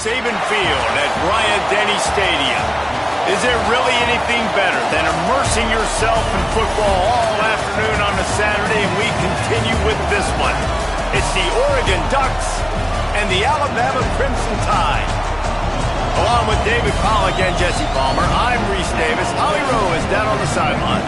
Saban Field at Bryant-Denny Stadium. Is there really anything better than immersing yourself in football all afternoon on a Saturday, and we continue with this one. It's the Oregon Ducks and the Alabama Crimson Tide. Along with David Pollack and Jesse Palmer, I'm Reese Davis. Holly Rowe is down on the sideline.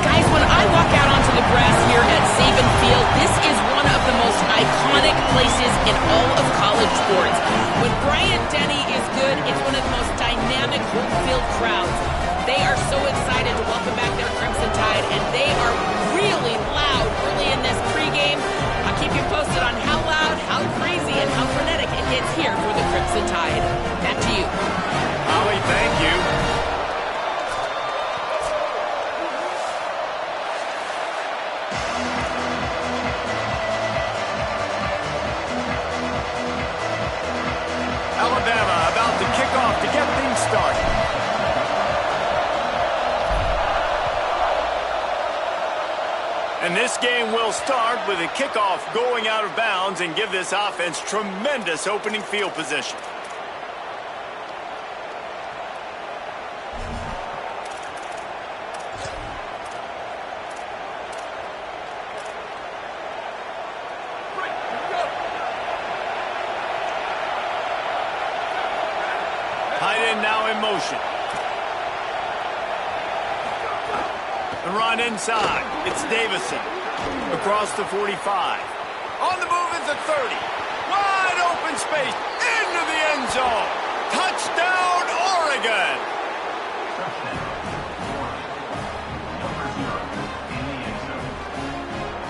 Guys, when I walk out onto the grass here at Saban Field, this is one of the most iconic places in all of college sports. When Bryant-Denny is good, it's one of the most dynamic home field crowds. They are so excited to welcome back their Crimson Tide, and they are really loud early in this pregame. I'll keep you posted on how loud, how crazy, and how frenetic it gets here for the Crimson Tide. Back to you. Holly, thank you. Alabama about to kick off to get things started. And this game will start with a kickoff going out of bounds and give this offense tremendous opening field position. Tight end now in motion. The run inside. It's Davison. Across the 45. On the move is the 30. Wide open space. Into the end zone. Touchdown, Oregon.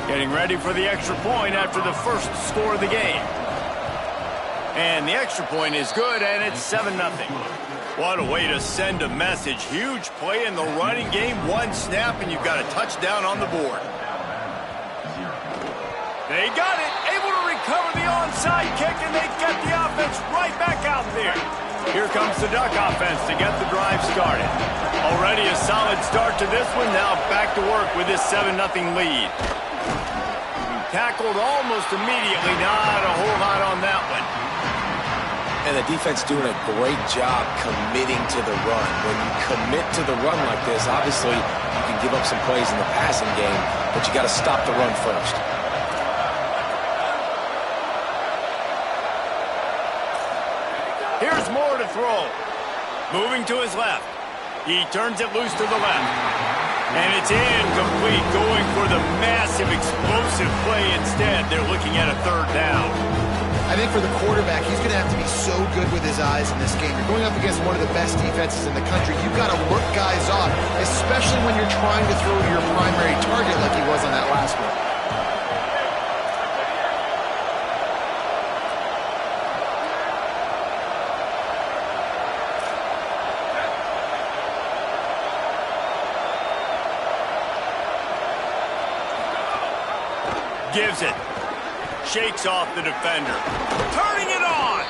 Getting ready for the extra point after the first score of the game. And the extra point is good, and it's 7-0. What a way to send a message. Huge play in the running game. One snap, and you've got a touchdown on the board. They got it. Able to recover the onside kick, and they get the offense right back out there. Here comes the Duck offense to get the drive started. Already a solid start to this one. Now back to work with this 7-0 lead. Tackled almost immediately. Not a whole lot on that one. And the defense doing a great job committing to the run. When you commit to the run like this, obviously you can give up some plays in the passing game, but you got to stop the run first. Here's Moore to throw. Moving to his left. He turns it loose to the left. And it's incomplete, going for the massive explosive play instead. They're looking at a third down. I think for the quarterback, he's going to have to be so good with his eyes in this game. You're going up against one of the best defenses in the country. You've got to work guys off, especially when you're trying to throw to your primary target like he was on that last one. Gives it. Shakes off the defender. Turning it on.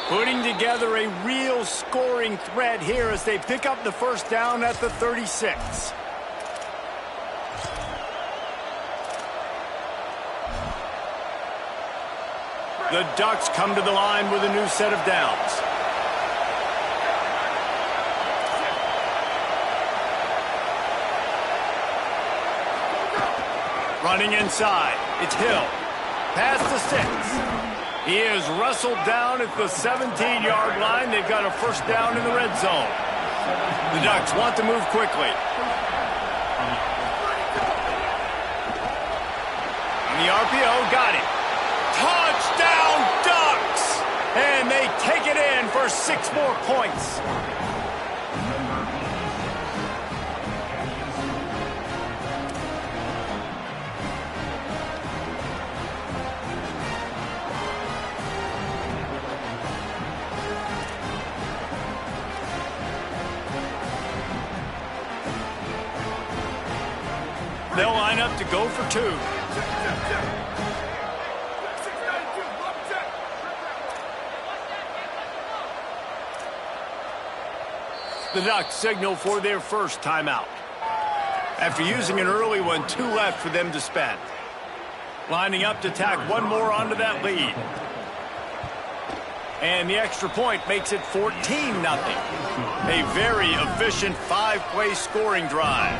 Putting together a real scoring threat here as they pick up the first down at the 36. The Ducks come to the line with a new set of downs. Running inside. It's Hill. Past the 6. He is wrestled down at the 17-yard line. They've got a first down in the red zone. The Ducks want to move quickly. And the RPO got it. Touchdown, Ducks! And they take it in for 6 more points. They'll line up to go for 2. The Ducks signal for their first timeout. After using an early one, 2 left for them to spend. Lining up to tack one more onto that lead. And the extra point makes it 14-0. A very efficient 5-play scoring drive.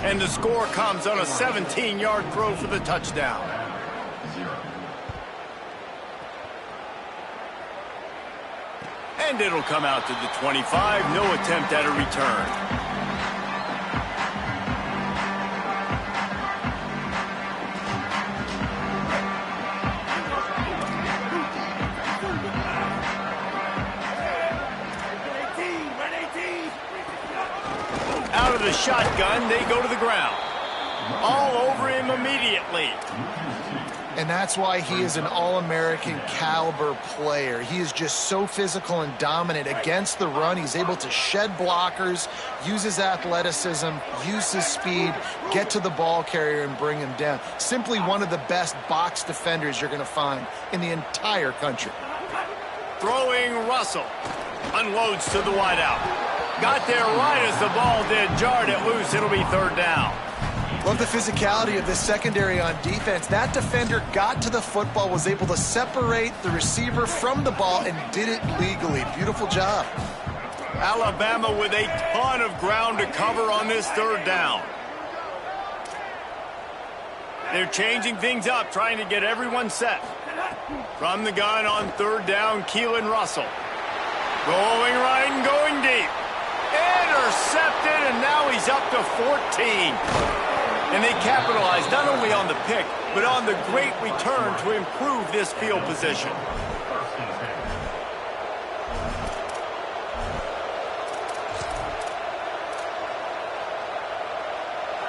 And the score comes on a 17-yard throw for the touchdown. And it'll come out to the 25. No attempt at a return. Out of the shotgun, they go to the ground. All over him immediately. And that's why he is an All-American caliber player. He is just so physical and dominant against the run. He's able to shed blockers, use his athleticism, use his speed, get to the ball carrier and bring him down. Simply one of the best box defenders you're going to find in the entire country. Throwing Russell. Unloads to the wideout. Got there right as the ball did. Jarred it loose. It'll be third down. Love the physicality of this secondary on defense. That defender got to the football, was able to separate the receiver from the ball, and did it legally. Beautiful job. Alabama with a ton of ground to cover on this third down. They're changing things up, trying to get everyone set. From the gun on third down, Keelan Russell. Going right and going deep. Intercepted, and now he's up to 14. And they capitalized not only on the pick, but on the great return to improve this field position.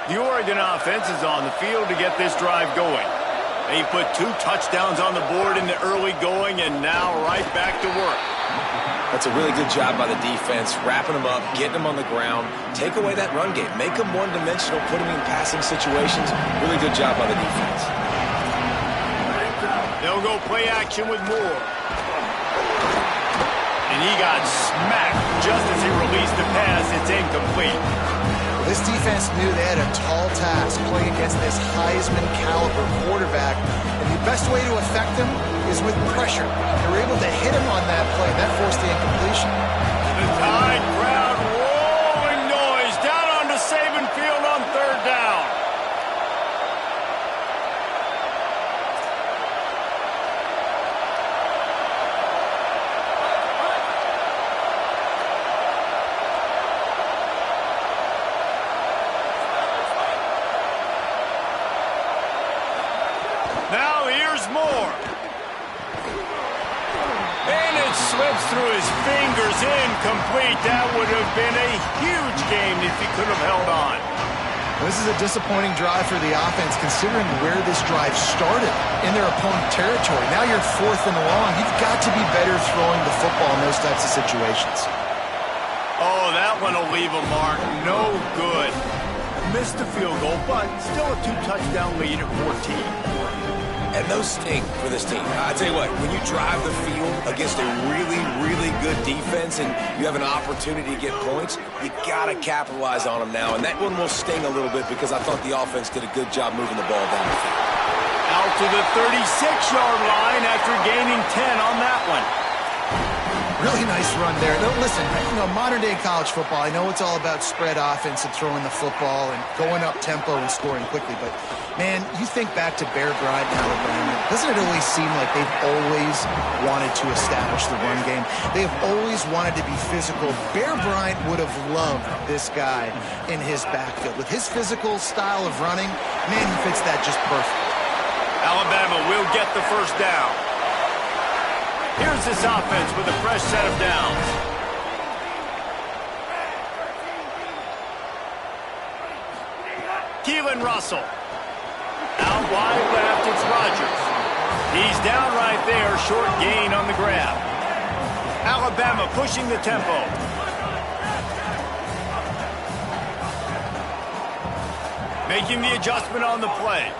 The Oregon offense is on the field to get this drive going. They put 2 touchdowns on the board in the early going, and now right back to work. That's a really good job by the defense, wrapping them up, getting them on the ground, take away that run game, make them one-dimensional, put them in passing situations. Really good job by the defense. They'll go play action with Moore. And he got smacked just as he released the pass. It's incomplete. This defense knew they had a tall task playing against this Heisman-caliber quarterback, and the best way to affect him is with pressure. They were able to hit him on that play. That forced the incompletion. The Tide crowd rolling noise down onto Saban Field on third down. Now here's Moore. And it slips through his fingers, incomplete. That would have been a huge game if he could have held on. This is a disappointing drive for the offense, considering where this drive started in their opponent territory. Now you're 4th and long. You've got to be better throwing the football in those types of situations. Oh, that one will leave a mark. No good. Missed the field goal, but still a 2-touchdown lead at 14. And those sting for this team. I tell you what, when you drive the field against a really, really good defense and you have an opportunity to get points, you got to capitalize on them now. And that one will sting a little bit because I thought the offense did a good job moving the ball down the field. Out to the 36-yard line after gaining 10 on that one. Really nice run there. No, listen, modern-day college football, I know it's all about spread offense and throwing the football and going up tempo and scoring quickly, but, man, you think back to Bear Bryant in Alabama, doesn't it always seem like they've always wanted to establish the run game? They have always wanted to be physical. Bear Bryant would have loved this guy in his backfield. With his physical style of running, man, he fits that just perfect. Alabama will get the first down. Here's this offense with a fresh set of downs. Keelan Russell. Out wide left, it's Rodgers. He's down right there, short gain on the grab. Alabama pushing the tempo. Making the adjustment on the play.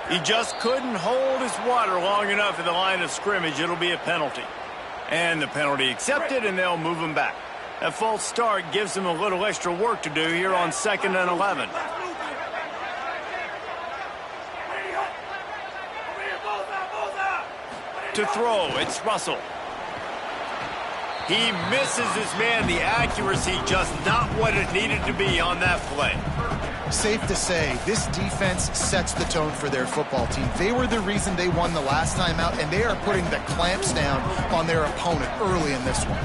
He just couldn't hold his water long enough at the line of scrimmage. It'll be a penalty. And the penalty accepted, and they'll move him back. That false start gives him a little extra work to do here on 2nd and 11. To throw, it's Russell. He misses his man. The accuracy just not what it needed to be on that play. Safe to say, this defense sets the tone for their football team. They were the reason they won the last time out, and they are putting the clamps down on their opponent early in this one.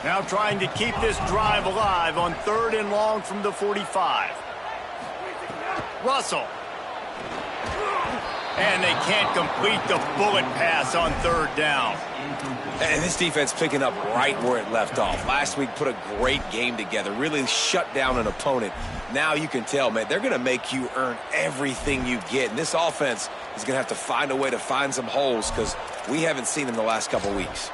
Now trying to keep this drive alive on 3rd and long from the 45. Russell. And they can't complete the bullet pass on 3rd down. And this defense picking up right where it left off. Last week put a great game together, really shut down an opponent. Now you can tell, man, they're going to make you earn everything you get. And this offense is going to have to find a way to find some holes because we haven't seen them the last couple weeks.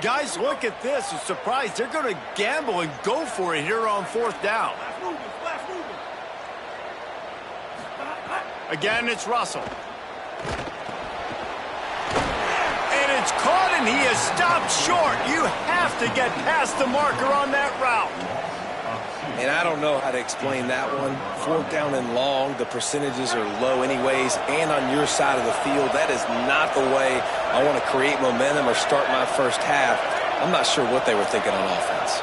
Guys, look at this. I'm surprised they're going to gamble and go for it here on 4th down. Again, it's Russell. And it's caught, and he is stopped short. You have to get past the marker on that route. And I don't know how to explain that one. 4th down and long, the percentages are low anyways, and on your side of the field, that is not the way I want to create momentum or start my first half. I'm not sure what they were thinking on offense.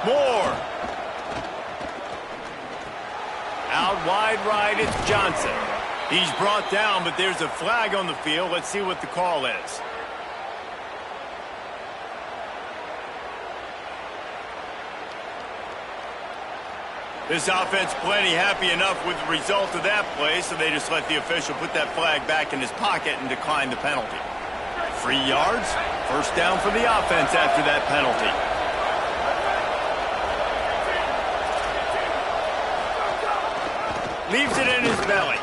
Moore. Out wide right, it's Johnson. He's brought down, but there's a flag on the field. Let's see what the call is. This offense plenty happy enough with the result of that play, so they just let the official put that flag back in his pocket and decline the penalty. 3 yards, 1st down for the offense after that penalty. Leaves it in his belly.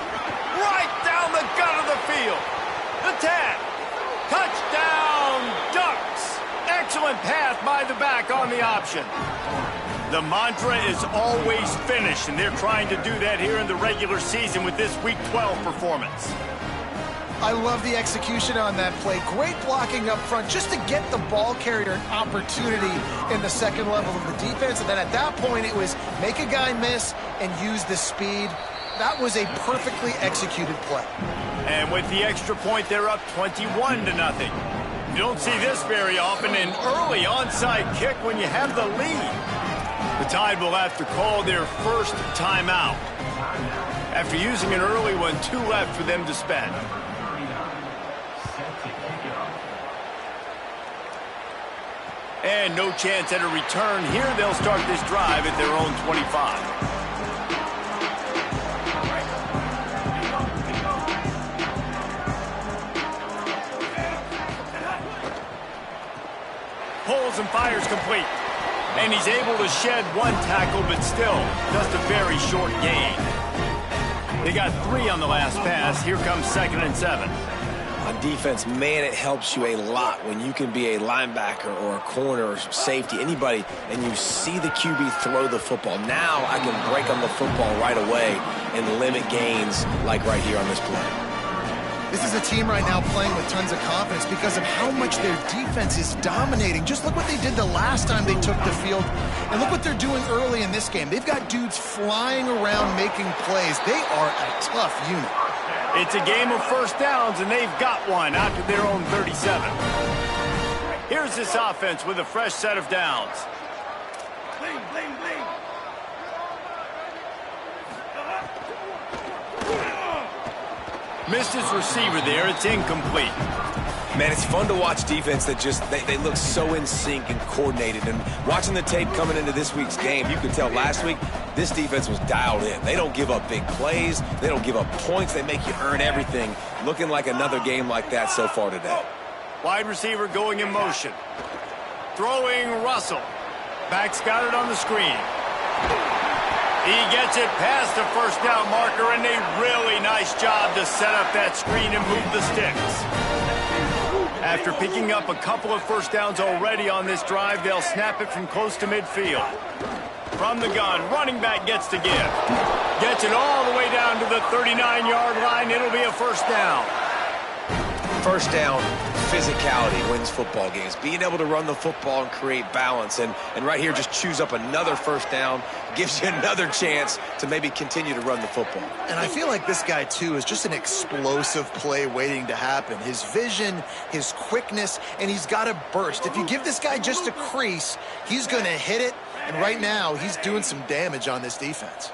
Right down the gut of the field. The tag. Touchdown, Ducks. Excellent pass by the back on the option. The mantra is always finish, and they're trying to do that here in the regular season with this Week 12 performance. I love the execution on that play. Great blocking up front just to get the ball carrier an opportunity in the second level of the defense. And then at that point, it was make a guy miss and use the speed. That was a perfectly executed play. And with the extra point, they're up 21-0. You don't see this very often, an early onside kick when you have the lead. The Tide will have to call their first timeout. After using an early one, 2 left for them to spend. And no chance at a return here. They'll start this drive at their own 25. Pulls and fires complete. And he's able to shed 1 tackle, but still just a very short gain. They got 3 on the last pass. Here comes 2nd and 7. On defense, man, it helps you a lot when you can be a linebacker or a corner or safety, anybody, and you see the QB throw the football. Now I can break on the football right away and limit gains like right here on this play. This is a team right now playing with tons of confidence because of how much their defense is dominating. Just look what they did the last time they took the field, and look what they're doing early in this game. They've got dudes flying around making plays. They are a tough unit. It's a game of first downs, and they've got one out to their own 37. Here's this offense with a fresh set of downs. Bling, bling, bling. Missed his receiver there. It's incomplete. Man, it's fun to watch defense that just, they look so in sync and coordinated. And watching the tape coming into this week's game, you could tell last week this defense was dialed in. They don't give up big plays. They don't give up points. They make you earn everything. Looking like another game like that so far today. Wide receiver going in motion. Throwing Russell. Back's got it on the screen. He gets it past the first down marker, and a really nice job to set up that screen and move the sticks. After picking up a couple of first downs already on this drive, they'll snap it from close to midfield. From the gun, running back gets to give. Gets it all the way down to the 39-yard line. It'll be a first down. First down, physicality wins football games. Being able to run the football and create balance. And right here, just choose up another first down, gives you another chance to maybe continue to run the football. And I feel like this guy, too, is just an explosive play waiting to happen. His vision, his quickness, and he's got a burst. If you give this guy just a crease, he's going to hit it. And right now, he's doing some damage on this defense.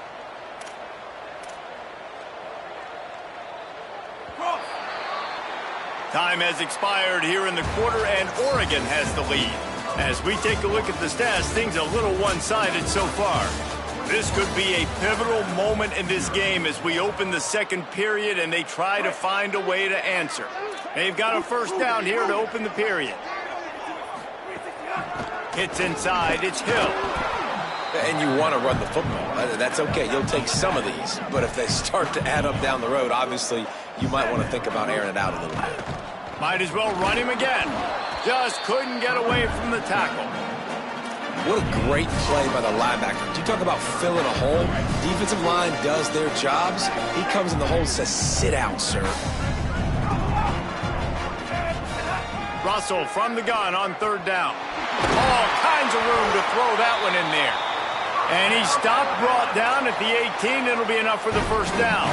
Time has expired here in the quarter, and Oregon has the lead. As we take a look at the stats, things are a little one-sided so far. This could be a pivotal moment in this game as we open the second period and they try to find a way to answer. They've got a first down here to open the period. Hits inside, it's Hill. And you want to run the football. That's okay. You'll take some of these. But if they start to add up down the road, obviously, you might want to think about airing it out a little bit. Might as well run him again. Just couldn't get away from the tackle. What a great play by the linebacker. You talk about filling a hole. Defensive line does their jobs. He comes in the hole and says, sit out, sir. Russell from the gun on third down. All kinds of room to throw that one in there. And he stopped, brought down at the 18. It'll be enough for the first down.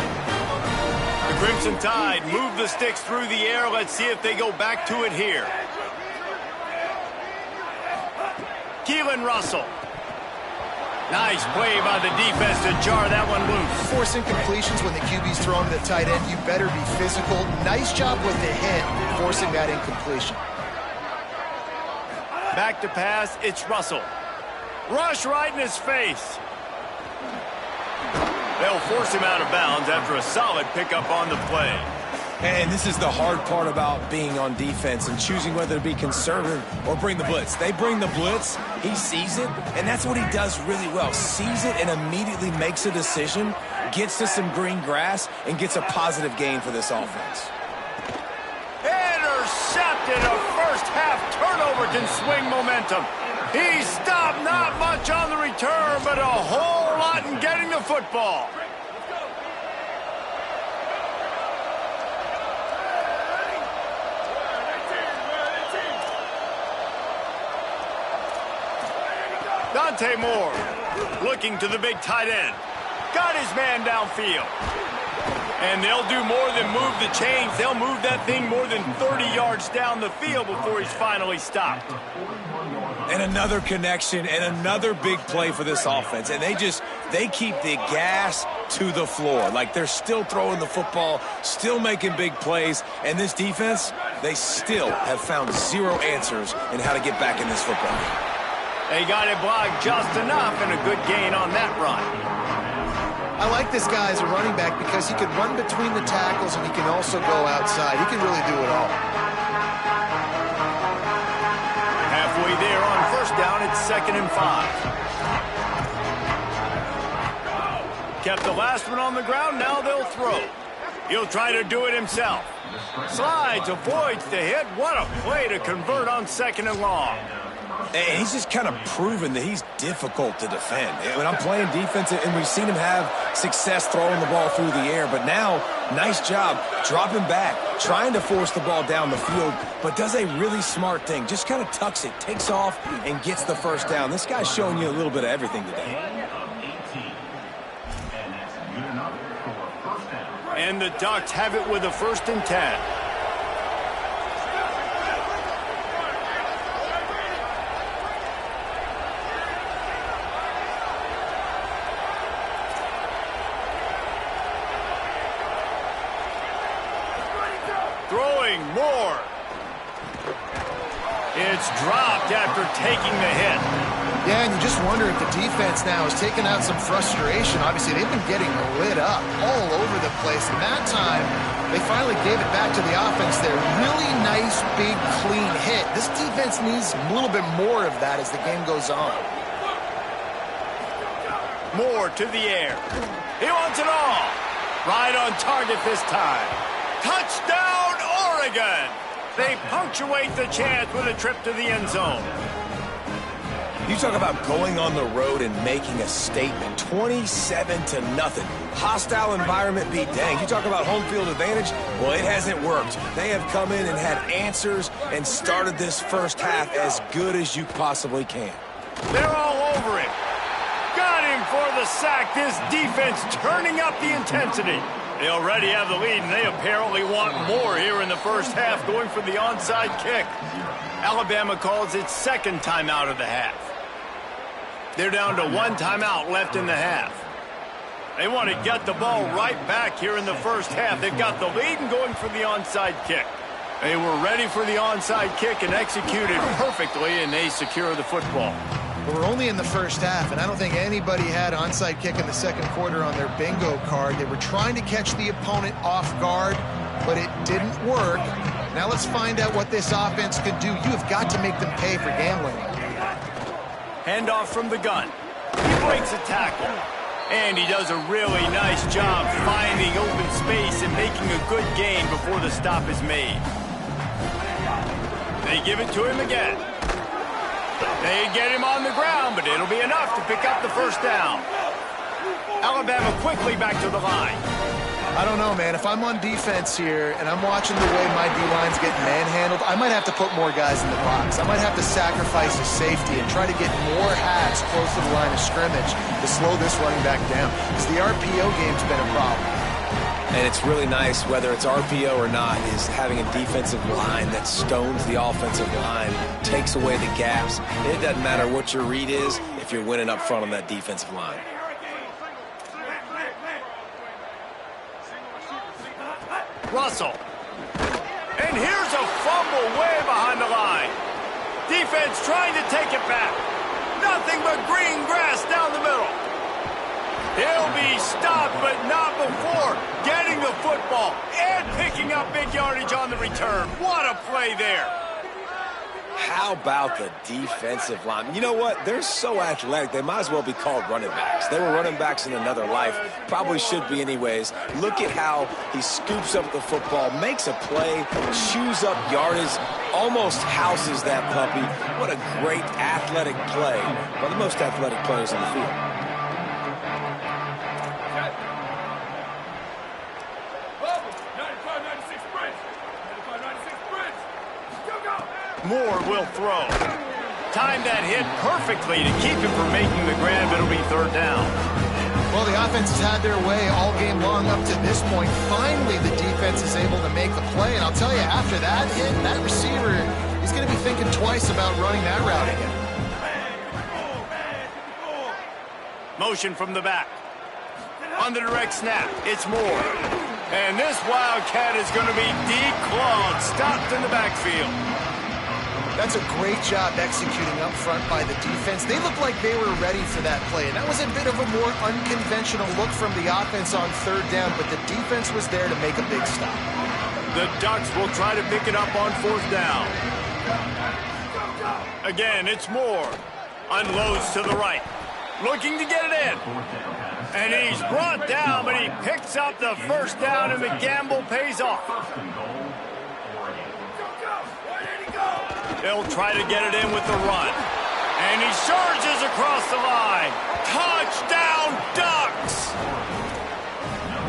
The Crimson Tide move the sticks through the air. Let's see if they go back to it here. Keelan Russell. Nice play by the defense to jar that one loose. Forcing completions when the QB's throwing to the tight end, you better be physical. Nice job with the hit, forcing that incompletion. Back to pass, it's Russell. Rush right in his face. They'll force him out of bounds after a solid pickup on the play. And this is the hard part about being on defense and choosing whether to be conservative or bring the blitz. They bring the blitz, he sees it, and that's what he does really well. Sees it and immediately makes a decision, gets to some green grass, and gets a positive gain for this offense. Intercepted. A first half turnover can swing momentum. He stopped, not much on the return, but a whole lot in getting the football. Dante Moore looking to the big tight end. Got his man downfield. And they'll do more than move the chains. They'll move that thing more than 30 yards down the field before he's finally stopped. And another connection and another big play for this offense. And they keep the gas to the floor. Like they're still throwing the football, still making big plays. And this defense, they still have found zero answers in how to get back in this football game. They got it blocked just enough and a good gain on that run. I like this guy as a running back because he can run between the tackles and he can also go outside. He can really do it all. Halfway there on first down, it's 2nd and 5. Kept the last one on the ground, now they'll throw. He'll try to do it himself. Slides, avoids the hit. What a play to convert on 2nd and long. And he's just kind of proven that he's difficult to defend. When I'm playing defense, and we've seen him have success throwing the ball through the air, but now, nice job dropping back, trying to force the ball down the field, but does a really smart thing. Just kind of tucks it, takes off, and gets the first down. This guy's showing you a little bit of everything today. And the Ducks have it with a 1st and 10. Throwing more. It's dropped after taking the hit. Yeah, and you just wonder if the defense now has taken out some frustration. Obviously, they've been getting lit up all over the place. And that time, they finally gave it back to the offense there. Really nice, big, clean hit. This defense needs a little bit more of that as the game goes on. Moore to the air. He wants it all. Right on target this time. Touchdown, Oregon! They punctuate the chance with a trip to the end zone. You talk about going on the road and making a statement. 27-0. Hostile environment be danged. You talk about home field advantage. Well, it hasn't worked. They have come in and had answers and started this first half as good as you possibly can. They're all over it. Got him for the sack. This defense turning up the intensity. They already have the lead, and they apparently want more here in the first half, going for the onside kick. Alabama calls its second timeout of the half. They're down to one timeout left in the half. They want to get the ball right back here in the first half. They've got the lead and going for the onside kick. They were ready for the onside kick and executed perfectly, and they secure the football. We're only in the first half, and I don't think anybody had onside kick in the second quarter on their bingo card. They were trying to catch the opponent off guard, but it didn't work. Now let's find out what this offense could do. You have got to make them pay for gambling. Handoff from the gun. He breaks a tackle. And he does a really nice job finding open space and making a good gain before the stop is made. They give it to him again. They get him on the ground, but it'll be enough to pick up the first down. Alabama quickly back to the line. I don't know, man. If I'm on defense here and I'm watching the way my D-line's getting manhandled, I might have to put more guys in the box. I might have to sacrifice his safety and try to get more hats close to the line of scrimmage to slow this running back down. Because the RPO game's been a problem. And it's really nice, whether it's RPO or not, is having a defensive line that stones the offensive line, takes away the gaps. It doesn't matter what your read is if you're winning up front on that defensive line. Russell. And here's a fumble way behind the line. Defense trying to take it back. Nothing but green grass down the middle. He'll be stopped, but not before getting the football and picking up big yardage on the return. What a play there. How about the defensive line? You know what? They're so athletic, they might as well be called running backs. They were running backs in another life. Probably should be anyways. Look at how he scoops up the football, makes a play, chews up yardage, almost houses that puppy. What a great athletic play. One of the most athletic players on the field. Moore will throw. Timed that hit perfectly to keep him from making the grab. It'll be third down. Well, the offense has had their way all game long up to this point. Finally, the defense is able to make the play. And I'll tell you, after that hit, that receiver, he's going to be thinking twice about running that route again. Motion from the back. On the direct snap, it's Moore. And this Wildcat is going to be declawed, stopped in the backfield. That's a great job executing up front by the defense. They looked like they were ready for that play, and that was a bit of a more unconventional look from the offense on third down, but the defense was there to make a big stop. The Ducks will try to pick it up on fourth down. Again, it's Moore. Unloads to the right. Looking to get it in. And he's brought down, but he picks up the first down, and the gamble pays off. They'll try to get it in with the run. And he surges across the line. Touchdown, Ducks!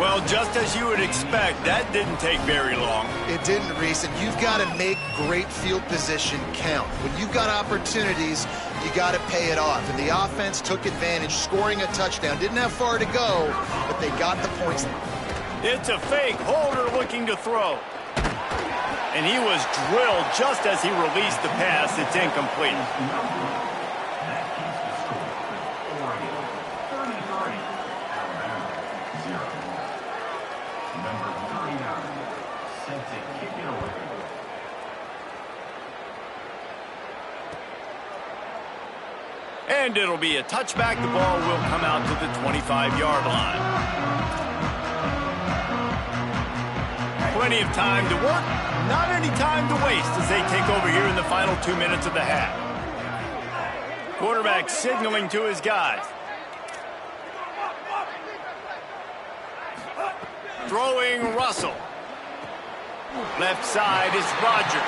Well, just as you would expect, that didn't take very long. It didn't, Reese, and you've got to make great field position count. When you've got opportunities, you got to pay it off. And the offense took advantage, scoring a touchdown. Didn't have far to go, but they got the points. It's a fake. Holder looking to throw. And he was drilled just as he released the pass. It's incomplete. And it'll be a touchback. The ball will come out to the 25-yard line. Plenty of time to work, not any time to waste as they take over here in the final 2 minutes of the half. Quarterback signaling to his guys. Throwing Russell. Left side is Rodgers.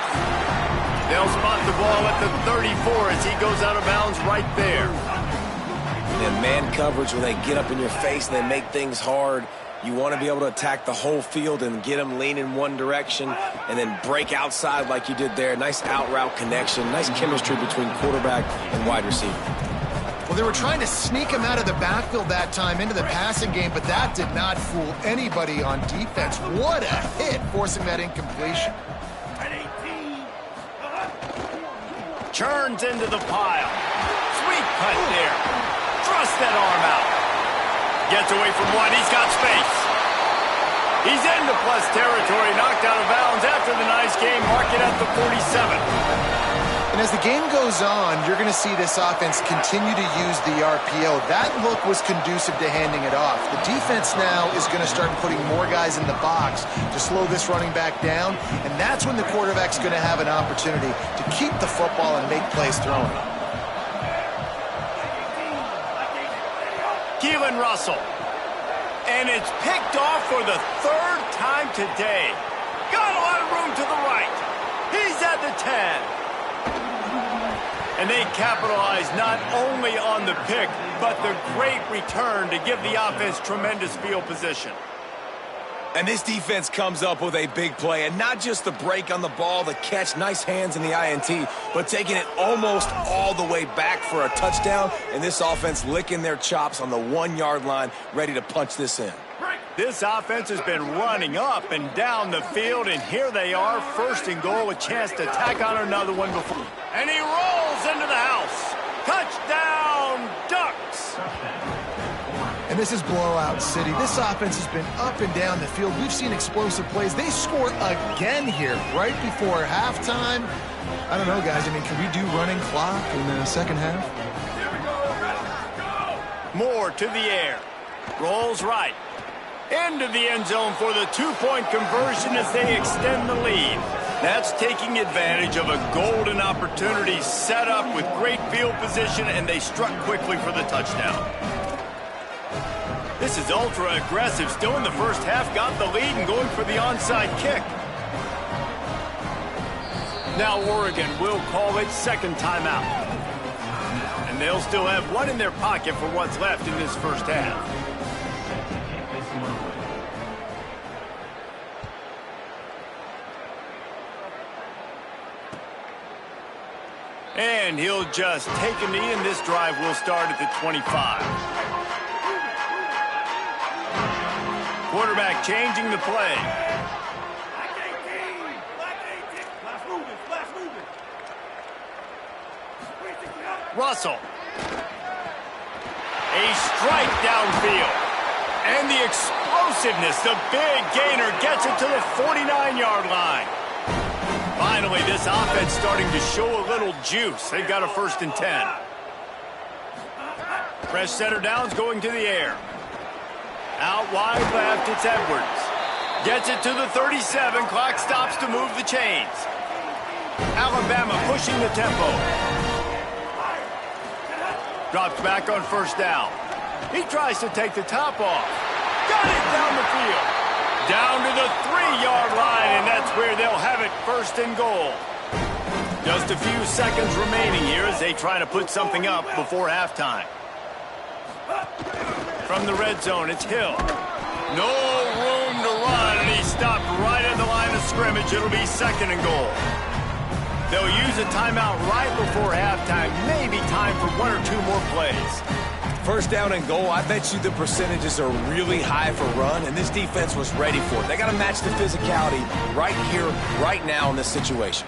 They'll spot the ball at the 34 as he goes out of bounds right there. And man coverage, when they get up in your face and they make things hard, you want to be able to attack the whole field and get them leaning one direction and then break outside like you did there. Nice out route connection, nice chemistry between quarterback and wide receiver. Well, they were trying to sneak him out of the backfield that time into the passing game, but that did not fool anybody on defense. What a hit, forcing that incompletion. Churns into the pile. Sweet cut there. Thrust that arm out. Gets away from one. He's got space. He's into plus territory. Knocked out of bounds after the nice game. Mark it at the 47. And as the game goes on, you're going to see this offense continue to use the RPO. That look was conducive to handing it off. The defense now is going to start putting more guys in the box to slow this running back down, and that's when the quarterback's going to have an opportunity to keep the football and make plays throwing. Keelan Russell. And it's picked off for the third time today. Got a lot of room to the right. He's at the 10. And they capitalize not only on the pick, but the great return to give the offense tremendous field position. And this defense comes up with a big play, and not just the break on the ball, the catch, nice hands in the INT, but taking it almost all the way back for a touchdown, and this offense licking their chops on the 1-yard line, ready to punch this in. This offense has been running up and down the field, and here they are, first and goal, a chance to tack on another one before. And he rolls into the house. Touchdown, Ducks! And this is blowout city. This offense has been up and down the field. We've seen explosive plays. They score again here right before halftime. I don't know, guys. I mean, can we do running clock in the second half? Moore to the air. Rolls right. Into the end zone for the two-point conversion as they extend the lead. That's taking advantage of a golden opportunity set up with great field position, and they struck quickly for the touchdown. This is ultra-aggressive. Still in the first half, got the lead and going for the onside kick. Now Oregon will call its second timeout. And they'll still have one in their pocket for what's left in this first half. And he'll just take a knee, and this drive will start at the 25. Quarterback changing the play. Russell. A strike downfield. And the explosiveness, the big gainer gets it to the 49-yard line. Finally, this offense starting to show a little juice. They've got a 1st and 10. Fresh center downs going to the air. Out wide left, it's Edwards. Gets it to the 37. Clock stops to move the chains. Alabama pushing the tempo. Drops back on 1st down. He tries to take the top off. Got it down the field. Down to the 3-yard line, and that's where they'll have it, 1st and goal. Just a few seconds remaining here as they try to put something up before halftime. From the red zone, it's Hill. No room to run, and he stopped right at the line of scrimmage. It'll be 2nd and goal. They'll use a timeout right before halftime. Maybe time for 1 or 2 more plays. 1st down and goal, I bet you the percentages are really high for run, and this defense was ready for it. They got to match the physicality right here, right now in this situation.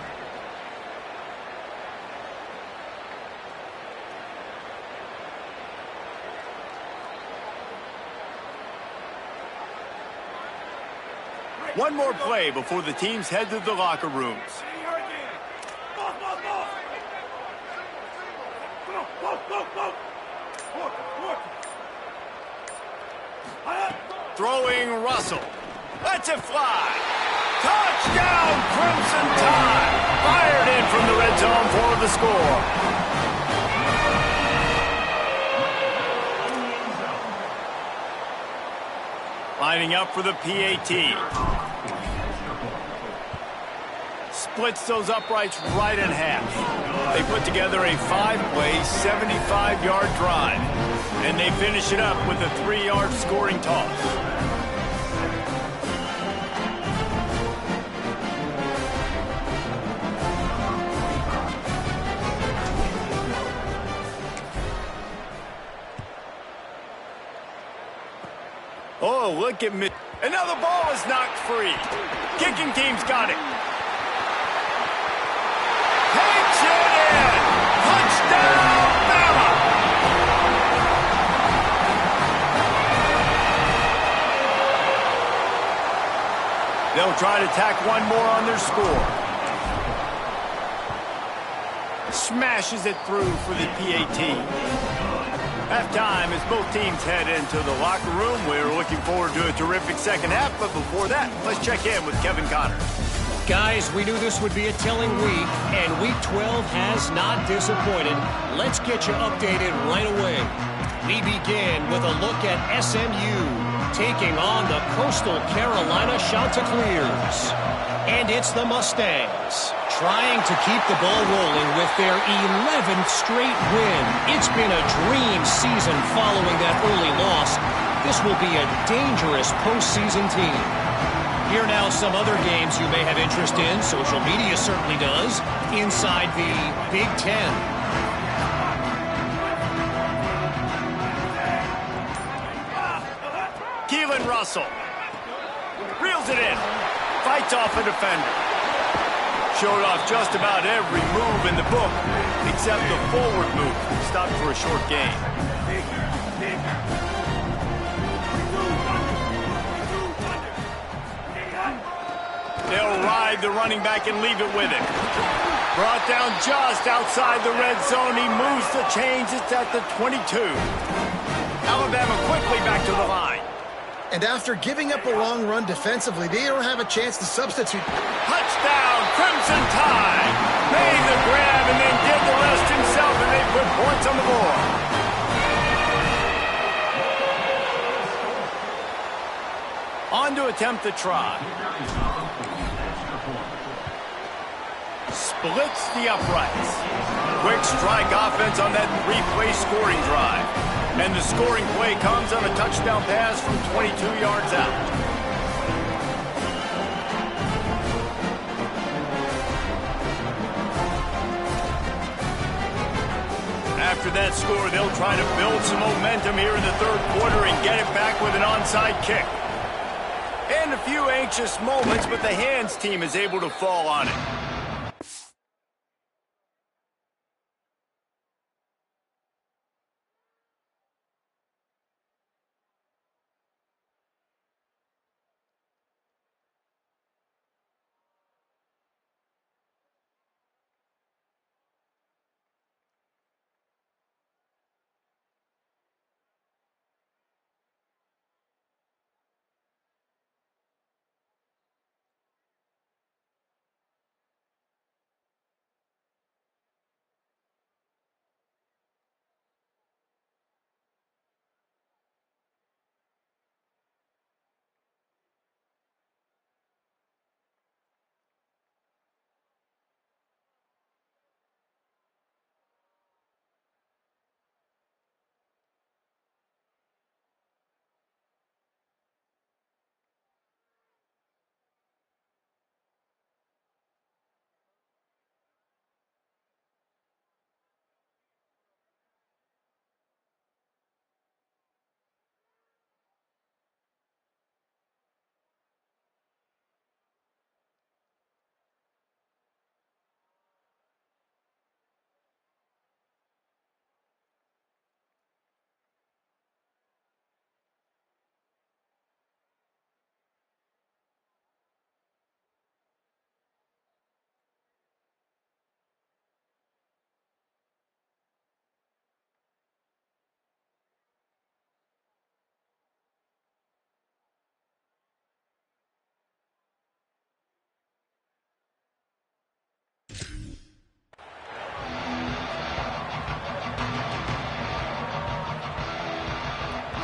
One more play before the teams head to the locker rooms. Throwing Russell. Lets it fly. Touchdown, Crimson Tide. Fired in from the red zone for the score. Lining up for the PAT. splits those uprights right in half. They put together a 5-play, 75-yard drive, and they finish it up with a 3-yard scoring toss. Oh, look at me. Another ball is knocked free. Kicking team's got it. Takes it in. Touchdown, Bama. They'll try to tack one more on their score. Smashes it through for the PAT. Halftime as both teams head into the locker room. We're looking forward to a terrific second half, but before that, let's check in with Kevin Connors. Guys, we knew this would be a telling week, and Week 12 has not disappointed. Let's get you updated right away. We begin with a look at SMU taking on the Coastal Carolina Chanticleers. And it's the Mustangs trying to keep the ball rolling with their 11th straight win. It's been a dream season following that early loss. This will be a dangerous postseason team. Here now some other games you may have interest in. Social media certainly does. Inside the Big Ten. Keelan Russell reels it in. Fights off a defender. Showed off just about every move in the book, except the forward move. Stopped for a short gain. They'll ride the running back and leave it with him. Brought down just outside the red zone. He moves the chains. It's at the 22. Alabama quickly back to the line. And after giving up a long run defensively, they don't have a chance to substitute. Touchdown, Crimson Tide. Made the grab and then did the rest himself, and they put points on the board. On to attempt the try. Splits the uprights. Quick strike offense on that 3-play scoring drive. And the scoring play comes on a touchdown pass from 22 yards out. After that score, they'll try to build some momentum here in the third quarter and get it back with an onside kick. And a few anxious moments, but the hands team is able to fall on it.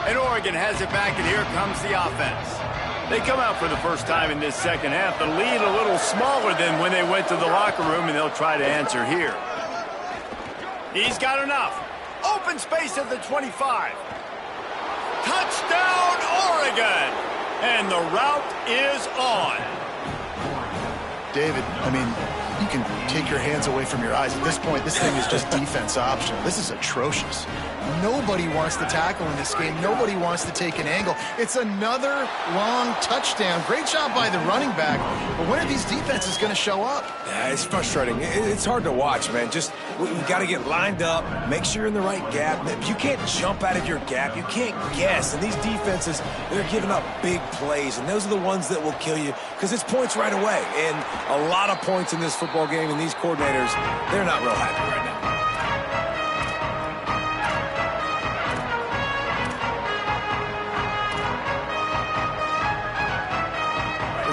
And Oregon has it back, and here comes the offense. They come out for the first time in this second half. The lead a little smaller than when they went to the locker room, and they'll try to answer here. He's got enough. Open space at the 25. Touchdown, Oregon! And the route is on. David, I mean, you can take your hands away from your eyes. At this point, this thing is just defense optional. This is atrocious. Nobody wants to tackle in this game. Nobody wants to take an angle. It's another long touchdown. Great job by the running back. But when are these defenses going to show up? Yeah, it's frustrating. It's hard to watch, man. Just, we got to get lined up, make sure you're in the right gap. You can't jump out of your gap. You can't guess. And these defenses, they're giving up big plays. And those are the ones that will kill you because it's points right away. And a lot of points in this football game, and these coordinators, they're not real happy right now.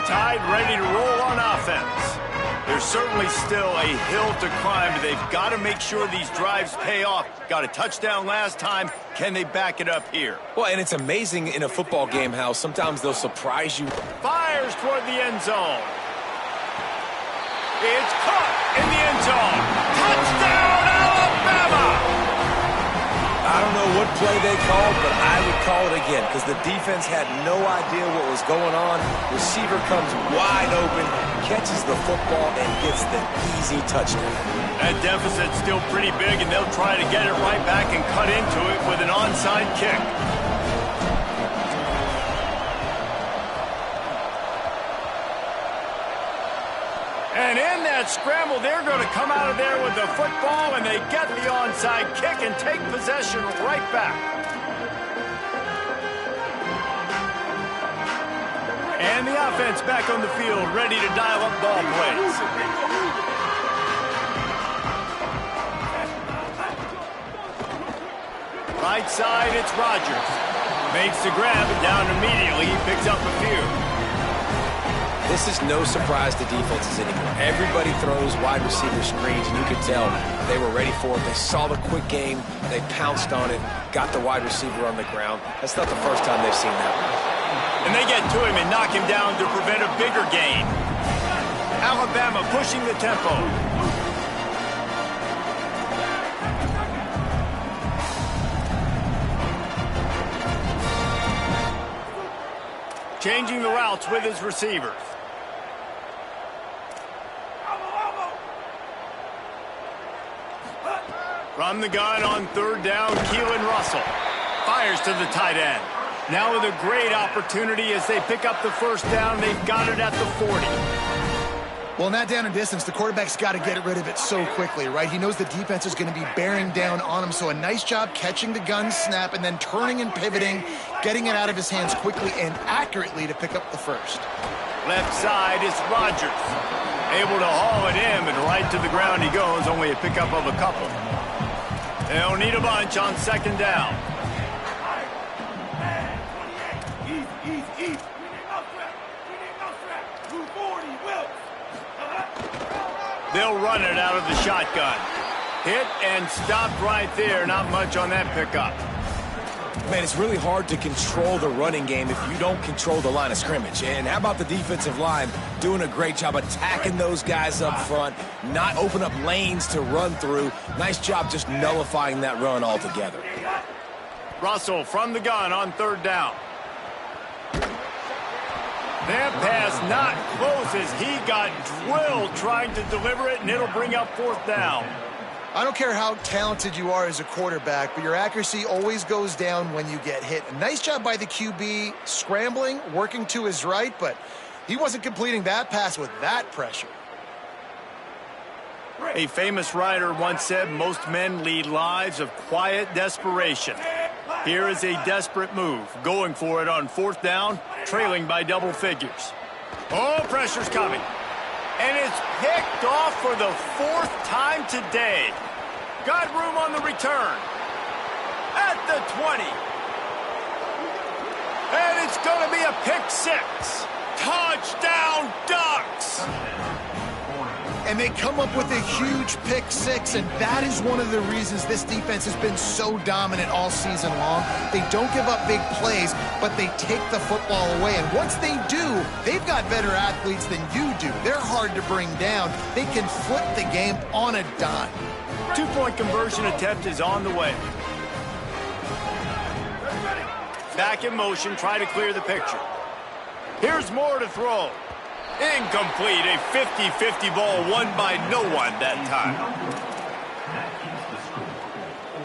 Tide ready to roll on offense. There's certainly still a hill to climb, but they've got to make sure these drives pay off. Got a touchdown last time. Can they back it up here? Well, and it's amazing in a football game how sometimes they'll surprise you. Fires toward the end zone. It's caught in the end zone. Touchdown, Alabama! I don't know what play they called, but I would call it again because the defense had no idea what was going on. Receiver comes wide open, catches the football, and gets the easy touchdown. That deficit's still pretty big, and they'll try to get it right back and cut into it with an onside kick. And in that scramble, they're going to come out of there with the football, and they get the onside kick and take possession right back. And the offense back on the field, ready to dial up ball plays. Right side, it's Rodgers. Makes the grab, and down immediately, he picks up a few. This is no surprise to defenses anymore. Everybody throws wide receiver screens, and you could tell they were ready for it. They saw the quick game. They pounced on it, got the wide receiver on the ground. That's not the first time they've seen that one. And they get to him and knock him down to prevent a bigger gain. Alabama pushing the tempo. Changing the routes with his receivers. From the gun on third down, Keelan Russell fires to the tight end. Now with a great opportunity as they pick up the first down. They've got it at the 40. Well, in that down and distance, the quarterback's got to get rid of it so quickly, right? He knows the defense is going to be bearing down on him, so a nice job catching the gun snap and then turning and pivoting, getting it out of his hands quickly and accurately to pick up the first. Left side is Rodgers. Able to haul it in, but right to the ground he goes, only a pickup of a couple. They'll need a bunch on second down. They'll run it out of the shotgun. Hit and stopped right there. Not much on that pickup. Man, it's really hard to control the running game if you don't control the line of scrimmage. And how about the defensive line doing a great job attacking those guys up front, not open up lanes to run through. Nice job just nullifying that run altogether. Russell from the gun on third down. That pass not close as he got drilled trying to deliver it, and it'll bring up fourth down. I don't care how talented you are as a quarterback, but your accuracy always goes down when you get hit. A nice job by the QB scrambling, working to his right, but he wasn't completing that pass with that pressure. A famous writer once said, most men lead lives of quiet desperation. Here is a desperate move, going for it on fourth down, trailing by double figures. Oh, pressure's coming. And it's picked off for the fourth time today. Got room on the return. At the 20. And it's going to be a pick six. Touchdown, Ducks! and they come up with a huge pick six, and that is one of the reasons this defense has been so dominant all season long. They don't give up big plays, but they take the football away, and once they do, they've got better athletes than you do. They're hard to bring down. They can flip the game on a dime. Two-point conversion attempt is on the way. Back in motion, try to clear the picture. Here's Moore to throw. Incomplete, a 50-50 ball won by no one that time. That keeps the score.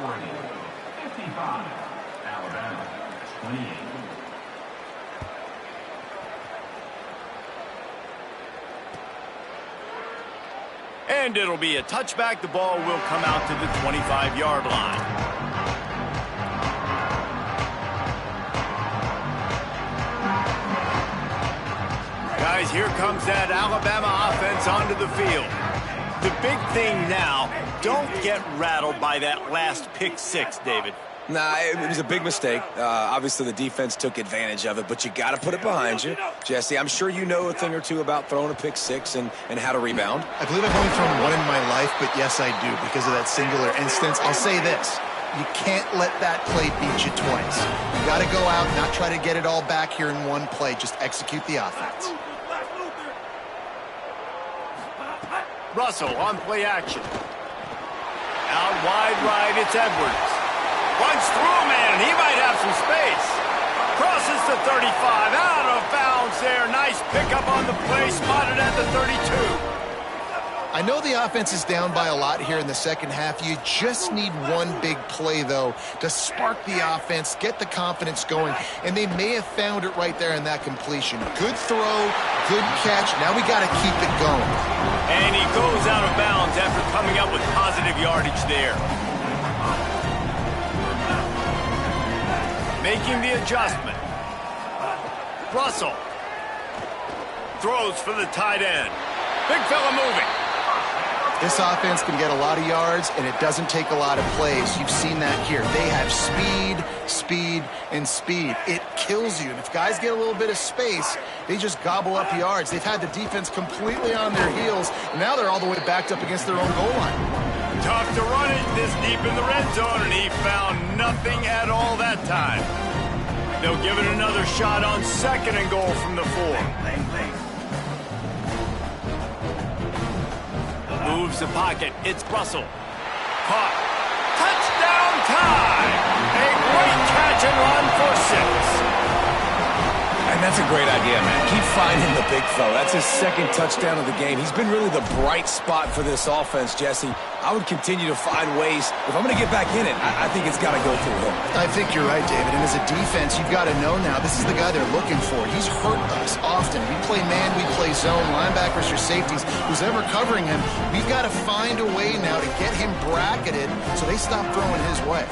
Oregon 55, Alabama 28. And it'll be a touchback. The ball will come out to the 25-yard line. Guys, here comes that Alabama offense onto the field. The big thing now, don't get rattled by that last pick six, David. Nah, it was a big mistake. Obviously, the defense took advantage of it, but you got to put it behind you. Jesse, I'm sure you know a thing or two about throwing a pick six and how to rebound. I believe I've only thrown one in my life, but yes, I do, because of that singular instance. I'll say this. You can't let that play beat you twice. You got to go out and not try to get it all back here in one play. Just execute the offense. Russell on play action. Out wide right, it's Edwards. Runs through a man, he might have some space. Crosses the 35, out of bounds there. Nice pickup on the play, spotted at the 32. I know the offense is down by a lot here in the second half. You just need one big play, though, to spark the offense, get the confidence going, and they may have found it right there in that completion. Good throw, good catch. Now we got to keep it going. And he goes out of bounds after coming up with positive yardage there. Making the adjustment. Russell throws for the tight end. Big fella moving. This offense can get a lot of yards, and it doesn't take a lot of plays. You've seen that here. They have speed, speed, and speed. It kills you. And if guys get a little bit of space, they just gobble up yards. They've had the defense completely on their heels, and now they're all the way backed up against their own goal line. Tough to run it this deep in the red zone, and he found nothing at all that time. They'll give it another shot on second and goal from the 4. Moves the pocket. It's Russell. Caught. Touchdown time! A great catch and run for 6. And that's a great idea, man. Keep finding the big fella. That's his second touchdown of the game. He's been really the bright spot for this offense, Jesse. I would continue to find ways. If I'm going to get back in it, I think it's got to go through him. I think you're right, David. And as a defense, you've got to know now this is the guy they're looking for. He's hurt us often. We play man, we play zone, linebackers or safeties. Who's ever covering him, we've got to find a way now to get him bracketed so they stop throwing his way.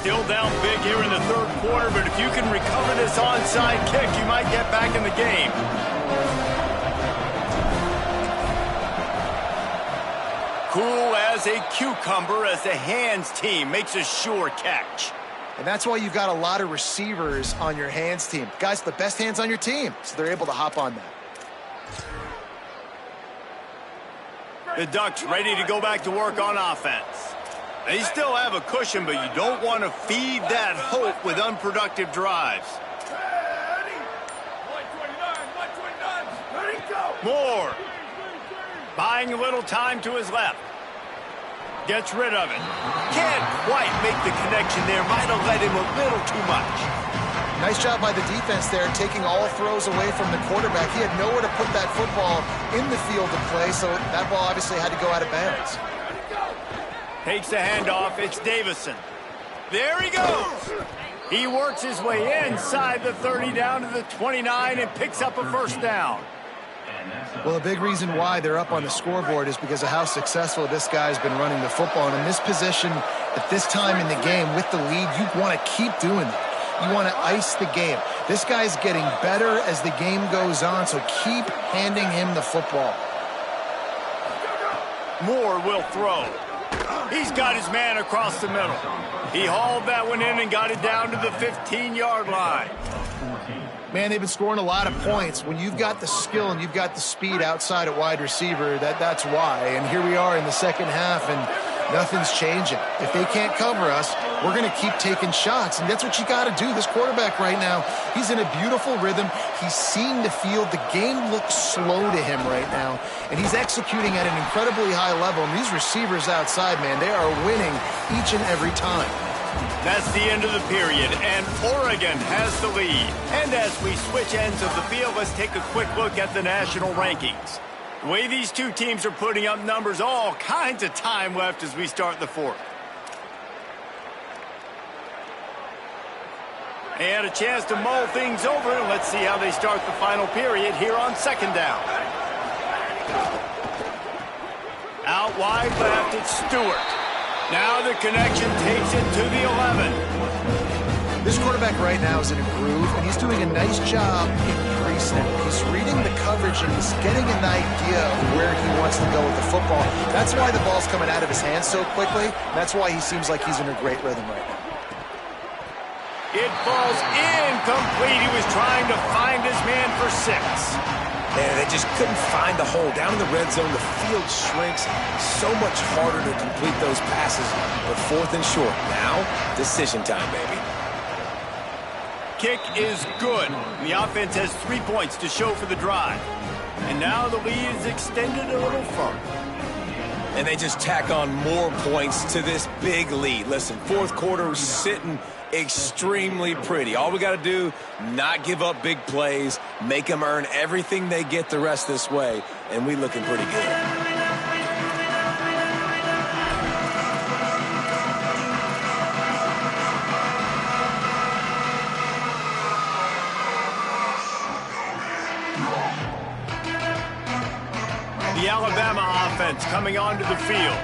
Still down big here in the third quarter, but if you can recover this onside kick, you might get back in the game. Cool as a cucumber as the hands team makes a sure catch. And that's why you've got a lot of receivers on your hands team. Guys, the best hands on your team, so they're able to hop on that. The Ducks ready to go back to work on offense. They still have a cushion, but you don't want to feed that hope with unproductive drives. Moore. Buying a little time to his left. Gets rid of it. Can't quite make the connection there. Might have let him a little too much. Nice job by the defense there, taking all throws away from the quarterback. He had nowhere to put that football in the field to play, so that ball obviously had to go out of bounds. Takes the handoff. It's Davison. There he goes. He works his way inside the 30 down to the 29 and picks up a first down. Well, a big reason why they're up on the scoreboard is because of how successful this guy's been running the football. And in this position, at this time in the game, with the lead, you want to keep doing that. You want to ice the game. This guy's getting better as the game goes on, so keep handing him the football. Moore will throw. He's got his man across the middle. He hauled that one in and got it down to the 15-yard line. Man, they've been scoring a lot of points. When you've got the skill and you've got the speed outside at wide receiver, that's why. And here we are in the second half, and nothing's changing. If they can't cover us, we're going to keep taking shots, and that's what you got to do. This quarterback right now, he's in a beautiful rhythm. He's seeing the field. The game looks slow to him right now, and he's executing at an incredibly high level. And these receivers outside, man, they are winning each and every time. That's the end of the period, and Oregon has the lead. And as we switch ends of the field, let's take a quick look at the national rankings. The way these two teams are putting up numbers, all kinds of time left as we start the fourth. And a chance to mull things over. Let's see how they start the final period here on second down. Out wide left, it's Stewart. Now the connection takes it to the 11. This quarterback right now is in a groove, and he's doing a nice job in pre-snap. He's reading the coverage, and he's getting an idea of where he wants to go with the football. That's why the ball's coming out of his hands so quickly. That's why he seems like he's in a great rhythm right now. It falls incomplete. He was trying to find his man for 6. And they just couldn't find the hole. Down in the red zone, the field shrinks. So much harder to complete those passes. But 4th and short. Now, decision time, baby. Kick is good. The offense has 3 points to show for the drive. And now the lead is extended a little further. And they just tack on more points to this big lead. Listen, 4th quarter sitting extremely pretty. All we got to do, not give up big plays, make them earn everything they get the rest this way, and we looking pretty good. The Alabama offense coming onto the field.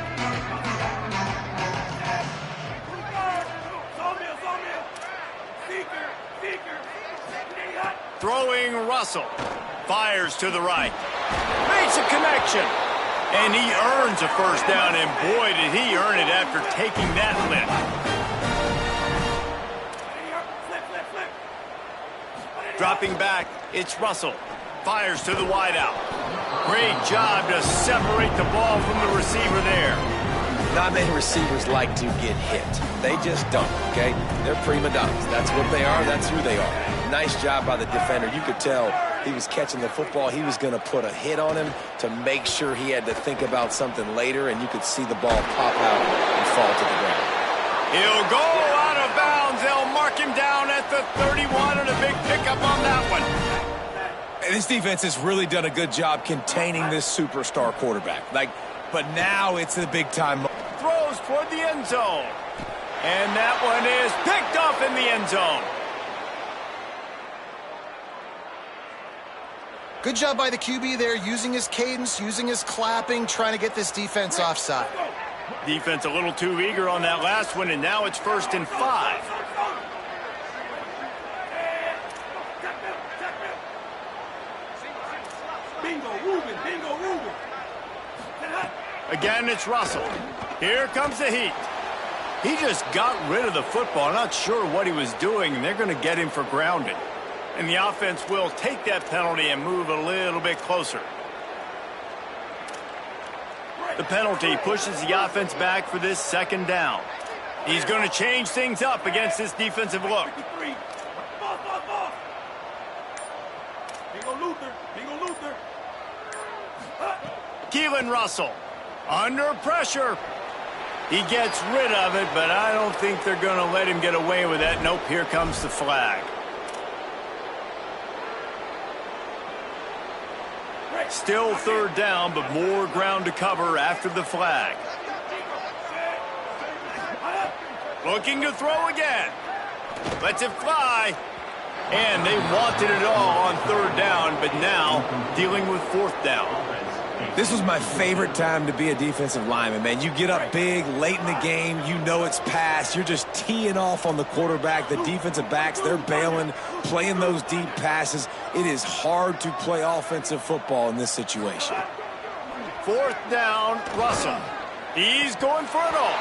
Throwing Russell. Fires to the right. Makes a connection. And he earns a first down, and boy, did he earn it after taking that lift. Dropping back, it's Russell. Fires to the wideout. Great job to separate the ball from the receiver there. Not many receivers like to get hit. They just don't, okay? They're prima donnas. That's what they are. That's who they are. Nice job by the defender. You could tell he was catching the football. He was going to put a hit on him to make sure he had to think about something later, and you could see the ball pop out and fall to the ground. He'll go out of bounds. They'll mark him down at the 31, and a big pickup on that one. And this defense has really done a good job containing this superstar quarterback. But now it's the big-time. Throws toward the end zone. And that one is picked off in the end zone. Good job by the QB there, using his cadence, using his clapping, trying to get this defense offside. Defense a little too eager on that last one, and now it's 1st and 5. Again, it's Russell. Here comes the heat. He just got rid of the football. Not sure what he was doing, and they're going to get him for grounded. And the offense will take that penalty and move a little bit closer. The penalty pushes the offense back for this 2nd down. He's going to change things up against this defensive look. Keelan Russell under pressure. He gets rid of it, but I don't think they're going to let him get away with that. Nope, here comes the flag. Still 3rd down, but more ground to cover after the flag. Looking to throw again. Lets it fly. And they wanted it all on 3rd down, but now dealing with 4th down. This was my favorite time to be a defensive lineman, man. You get up big, late in the game, you know it's past. You're just teeing off on the quarterback. The defensive backs, they're bailing, playing those deep passes. It is hard to play offensive football in this situation. 4th down, Russell. He's going for it all.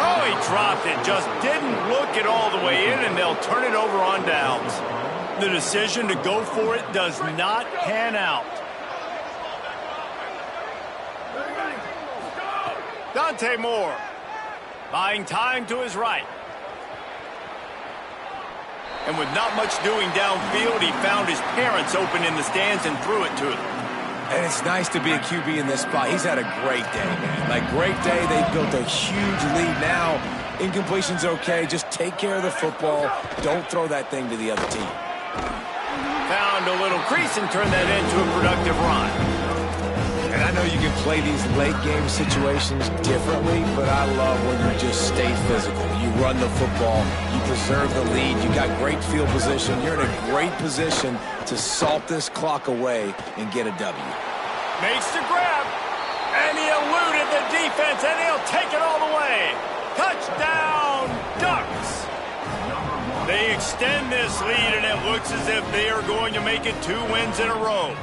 Oh, he dropped it. Just didn't look it all the way in, and they'll turn it over on downs. The decision to go for it does not pan out. Dante Moore buying time to his right. And with not much doing downfield, he found his parents open in the stands and threw it to them. And it's nice to be a QB in this spot. He's had a great day, man. Like, great day. They built a huge lead. Now, incompletion's okay. Just take care of the football. Don't throw that thing to the other team. Found a little crease and turned that into a productive run. And I know you can play these late-game situations differently, but I love when you just stay physical. You run the football. You preserve the lead. You got great field position. You're in a great position to salt this clock away and get a W. Makes the grab, and he eluded the defense, and he'll take it all the way. Touchdown, Ducks! They extend this lead, and it looks as if they are going to make it 2 wins in a row.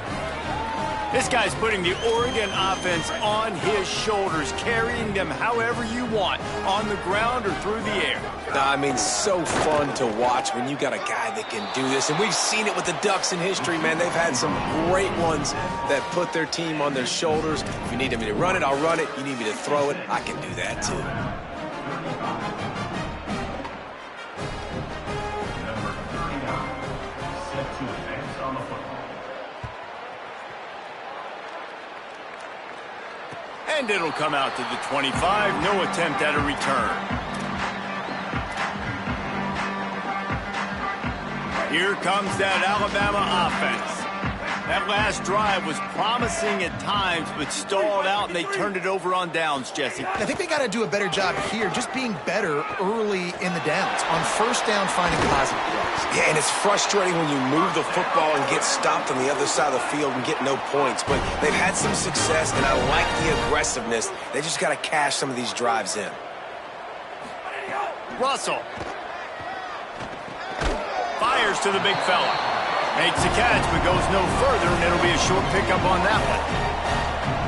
This guy's putting the Oregon offense on his shoulders, carrying them however you want, on the ground or through the air. I mean, so fun to watch when you got a guy that can do this. And we've seen it with the Ducks in history, man. They've had some great ones that put their team on their shoulders. If you need me to run it, I'll run it. You need me to throw it, I can do that too. Number 39, set to advance on the football. And it'll come out to the 25. No attempt at a return. Here comes that Alabama offense. That last drive was promising at times, but stalled out, and they turned it over on downs, Jesse. I think they got to do a better job here, just being better early in the downs. On first down, finding positive plays. Yeah, and it's frustrating when you move the football and get stopped on the other side of the field and get no points. But they've had some success, and I like the aggressiveness. They just got to cash some of these drives in. Russell fires to the big fella. Makes a catch, but goes no further, and it'll be a short pickup on that one.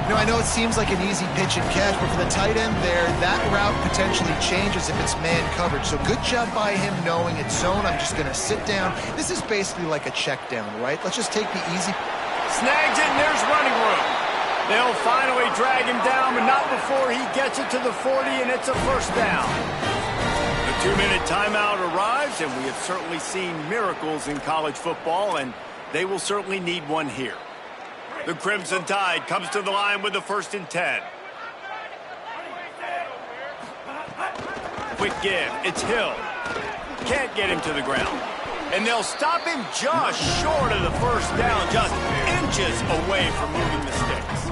You know, I know it seems like an easy pitch and catch, but for the tight end there, that route potentially changes if it's man coverage. So good job by him knowing it's zone. I'm just going to sit down. This is basically like a check down, right? Let's just take the easy. Snags it, and there's running room. They'll finally drag him down, but not before he gets it to the 40, and it's a first down. The 2-minute timeout arrives, and we have certainly seen miracles in college football, and they will certainly need one here. The Crimson Tide comes to the line with the 1st and 10. Quick give. It's Hill. Can't get him to the ground. And they'll stop him just short of the first down, just inches away from moving the sticks.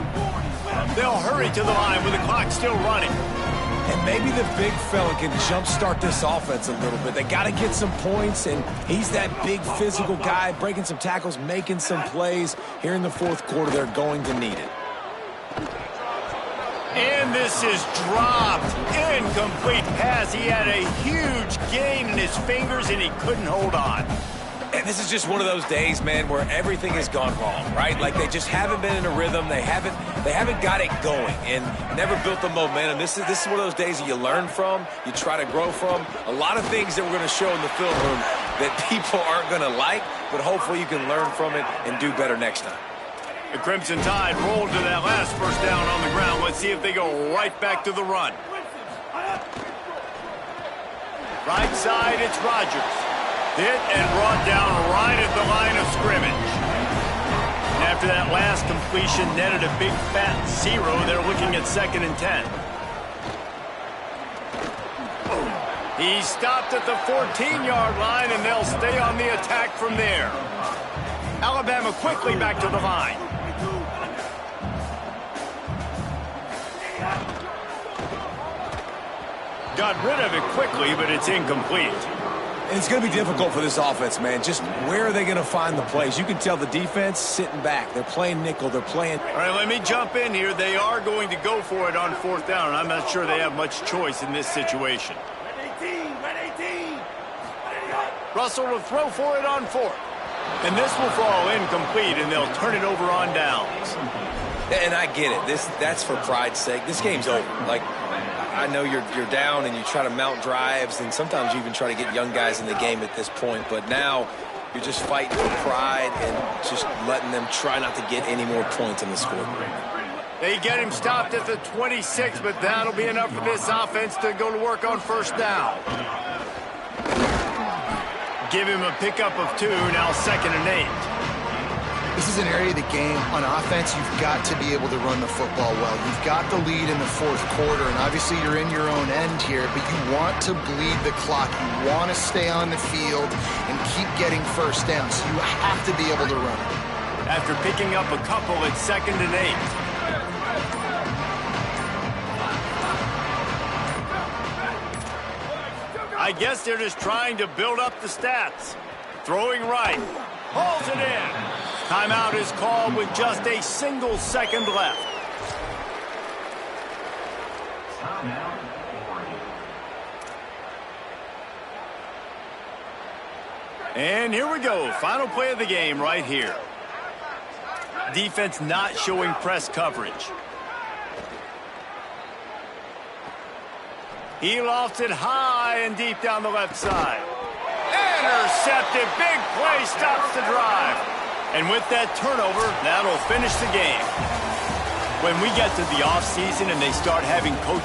They'll hurry to the line with the clock still running. And maybe the big fella can jumpstart this offense a little bit. They got to get some points, and he's that big physical guy, breaking some tackles, making some plays. Here in the 4th quarter, they're going to need it. And this is dropped. Incomplete pass. He had a huge gain in his fingers, and he couldn't hold on. And this is just one of those days, man, where everything has gone wrong, right? Like, they just haven't been in a rhythm. They haven't got it going and never built the momentum. This is one of those days that you learn from, you try to grow from. A lot of things that we're going to show in the film room that people aren't going to like, but hopefully you can learn from it and do better next time. The Crimson Tide rolled to that last first down on the ground. Let's see if they go right back to the run. Right side, it's Rodgers. Hit and brought down right at the line of scrimmage. And after that last completion netted a big fat 0, they're looking at 2nd and 10. He stopped at the 14-yard line, and they'll stay on the attack from there. Alabama quickly back to the line. Got rid of it quickly, but it's incomplete. And it's going to be difficult for this offense, man. Just where are they going to find the plays? You can tell the defense sitting back. They're playing nickel. They're playing. All right, let me jump in here. They are going to go for it on 4th down, and I'm not sure they have much choice in this situation. Russell will throw for it on 4th. And this will fall incomplete, and they'll turn it over on downs. And I get it. That's for pride's sake. This game's over. Like, I know you're down and you try to mount drives, and sometimes you even try to get young guys in the game at this point. But now You're just fighting for pride and just letting them try not to get any more points on the scoreboard. They get him stopped at the 26, but that'll be enough for this offense to go to work on first down. Give him a pickup of 2, now 2nd and 8. This is an area of the game. On offense, you've got to be able to run the football well. You've got the lead in the 4th quarter, and obviously you're in your own end here, but you want to bleed the clock. You want to stay on the field and keep getting first down, so you have to be able to run. After picking up a couple, it's 2nd and 8. I guess they're just trying to build up the stats. Throwing right. Hauls it in. Timeout is called with just a single second left. And here we go. Final play of the game right here. Defense not showing press coverage. He lofts it high and deep down the left side. Intercepted. Big play stops the drive. And with that turnover, that'll finish the game. When we get to the offseason and they start having coaches